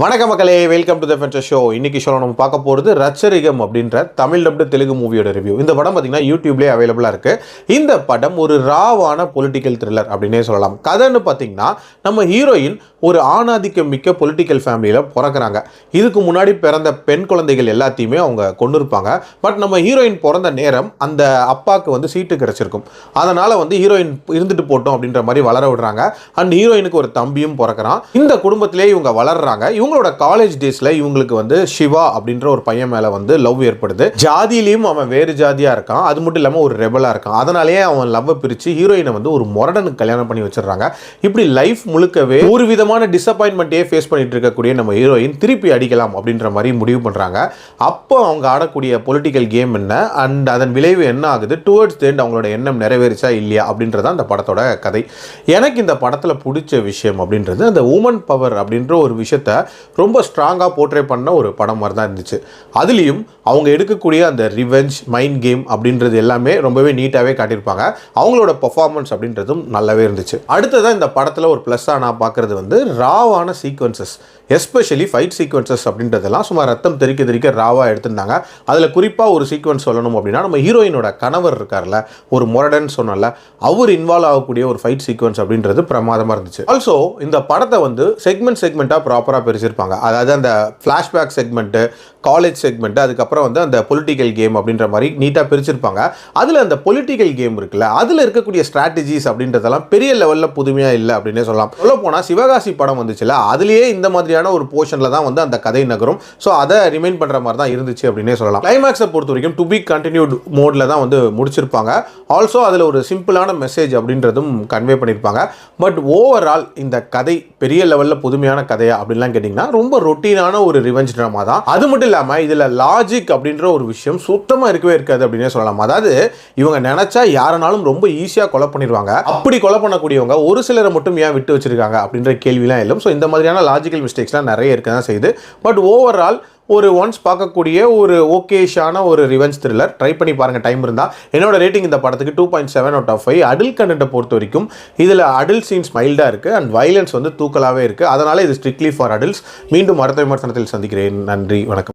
வணக்கம் மக்களே, welcome to the ஃபென்ச்சர் show. இன்னைக்கு ஷோ நம்ம பார்க்க போகிறது ரச்சரிகம் அப்படின்ற தமிழ் டப்டு தெலுங்கு மூவியோட ரிவ்யூ. இந்த படம் பார்த்தீங்கன்னா யூடியூப்லேயே அவைலபிளாக இருக்குது. இந்த படம் ஒரு ராவான பொலிட்டிக்கல் த்ரில்லர் அப்படின்னே சொல்லலாம். கதைன்னு பார்த்தீங்கன்னா நம்ம ஹீரோயின் ஒரு ஆணாதிக்கம் மிக்க பொலிட்டிக்கல் ஃபேமிலியில் பிறக்கிறாங்க. இதுக்கு முன்னாடி பிறந்த பெண் குழந்தைகள் எல்லாத்தையுமே அவங்க கொண்டு இருப்பாங்க. பட் நம்ம ஹீரோயின் பிறந்த நேரம் அந்த அப்பாவுக்கு வந்து சீட்டு கிடச்சிருக்கும். அதனால் வந்து ஹீரோயின் இருந்துட்டு போட்டோம் அப்படின்ற மாதிரி வளர விடுறாங்க. அண்ட் ஹீரோயினுக்கு ஒரு தம்பியும் பிறக்கிறான். இந்த குடும்பத்திலே இவங்க வளர்றாங்க. இவங்களோட காலேஜ் டேஸ்ல இவங்களுக்கு வந்து சிவா அப்படின்ற ஒரு பையன் மேல வந்து லவ் ஏற்படுது. ஜாதியிலையும் அவன் வேறு ஜாதியா இருக்கான். அது மட்டும் இல்லாம ஒரு ரெபலா இருக்கான். அதனாலேயே அவன் லவ் பிரிச்சு ஹீரோயினை வந்து ஒரு மொரடனுக்கு கல்யாணம் பண்ணி வச்சிடறாங்க. இப்படி லைஃப் முழுக்கவே ஒரு விதமான டிசப்பாயின்மெண்ட்டே ஃபேஸ் பண்ணிட்டு இருக்கக்கூடிய நம்ம ஹீரோயின் திருப்பி அடிக்கலாம் அப்படின்ற மாதிரி முடிவு பண்றாங்க. அப்போ அவங்க ஆடக்கூடிய பொலிட்டிக்கல் கேம் என்ன அண்ட் அதன் விளைவு என்ன ஆகுது, டுவர்ட்ஸ் தி எண்ட் அவங்களோட எண்ணம் நிறைவேறிச்சா இல்லையா அப்படின்றத அந்த படத்தோட கதை. எனக்கு இந்த படத்துல பிடிச்ச விஷயம் அப்படின்றது அந்த உமன் பவர் அப்படின்ற ஒரு விஷயத்த ரொம்ப ஸ்ட்ராங்காக போர்ட்ரே பண்ண ஒரு படம் மாதிரி தான் இருந்துச்சு. அதுலேயும் அவங்க எடுக்கக்கூடிய அந்த ரிவெஞ்ச் மைண்ட் கேம் அப்படின்றது எல்லாமே ரொம்பவே நீட்டாகவே காட்டியிருப்பாங்க. அவங்களோட பர்ஃபார்மன்ஸ் அப்படின்றதும் நல்லாவே இருந்துச்சு. அடுத்ததான் இந்த படத்தில் ஒரு ப்ளஸ்ஸாக நான் பார்க்குறது வந்து ராவான சீக்வன்சஸ், எஸ்பெஷலி ஃபைட் சீக்வன்சஸ் அப்படின்றதெல்லாம் சும்மா ரத்தம் தெறிக்க ராவாக எடுத்திருந்தாங்க. அதில் குறிப்பாக ஒரு சீக்வன்ஸ் சொல்லணும் அப்படின்னா நம்ம ஹீரோயினோட கணவர் இருக்கார்ல, ஒரு மொரடன் சொன்னல, அவர் இன்வால்வ் ஆகக்கூடிய ஒரு ஃபைட் சீக்வன்ஸ் அப்படின்றது பிரமாதமாக இருந்துச்சு. ஆல்சோ இந்த படத்தை வந்து செக்மெண்ட்டாக ப்ராப்பராக பிரிச்சிருப்பாங்க. அதாவது அந்த ஃப்ளாஷ்பேக் செக்மெண்ட்டு, காலேஜ் செக்மெண்ட்டு, அதுக்கப்புறம் வந்து அந்த பொலிட்டிக்கல் கேம் அப்படின்ற மாதிரி நீட்டாக பிரிச்சிருப்பாங்க. அதில் அந்த பொலிட்டிக்கல் கேம் இருக்குல்ல, அதில் இருக்கக்கூடிய ஸ்ட்ராட்டஜிஸ் அப்படின்றதெல்லாம் பெரிய லெவலில் புதுமையாக இல்லை அப்படின்னே சொல்லலாம். சொல்ல போனால் சிவகாசி படம் வந்துச்சுல, அதுலேயே இந்த மாதிரியான ஒரு போர்ஷனில் தான் வந்து அந்த கதை நகரும். ஸோ அதை ரிமைண்ட் பண்ணுற மாதிரி தான் இருந்துச்சு அப்படின்னே சொல்லலாம். கிளைமேக்ஸை பொறுத்த வரைக்கும் டு பி கண்டினியூட் மோடில் தான் வந்து முடிச்சிருப்பாங்க. ஆல்சோ அதில் ஒரு சிம்பிளான மெசேஜ் அப்படின்றதும் கன்வே பண்ணியிருப்பாங்க. பட் ஓவரால் இந்த கதை பெரிய லெவலில் புதுமையான கதையா அப்படின்லாம் கேட்டிங்கன்னா ரொம்ப ரொட்டீனான ஒரு ரிவெஞ்ச் ட்ராமா தான். அது மட்டும் இல்லாமல் இதில் லாஜிக் அப்படின்ற ஒரு விஷயம் சுத்தமாக இருக்கவே இருக்காது அப்படின்னே சொல்லலாம். அதாவது இவங்க நினைச்சா யாரனாலும் ரொம்ப ஈஸியாக கொலை பண்ணிடுவாங்க. அப்படி கொலை பண்ணக்கூடியவங்க ஒரு சிலரை மட்டும் ஏன் விட்டு வச்சிருக்காங்க அப்படின்ற கேள்விலாம் இல்லை. ஸோ இந்த மாதிரியான லாஜிக்கல் மிஸ்டேக்ஸ்லாம் நிறைய இருக்க தான் செய்யுது. பட் ஓவரால் ஒரு ஒன்ஸ் பார்க்கக்கூடிய ஒரு ஓகேஷான ஒரு ரிவெஞ்ச் த்ரில்லர். ட்ரை பண்ணி பாருங்கள் டைம் இருந்தால். என்னோட ரேட்டிங் இந்த படத்துக்கு 2.7/5. அடல்ட் கண்டென்ட்டை பொறுத்த வரைக்கும் இதில் அடல்ட் சீன்ஸ் மைல்டாக இருக்குது அண்ட் வைலன்ஸ் வந்து தூக்கலாகவே இருக்குது. அதனால் இது ஸ்ட்ரிக்ட்லி ஃபார் அடல்ட்ஸ். மீண்டும் அடுத்த விமர்சனத்தில் சந்திக்கிறேன். நன்றி, வணக்கம்.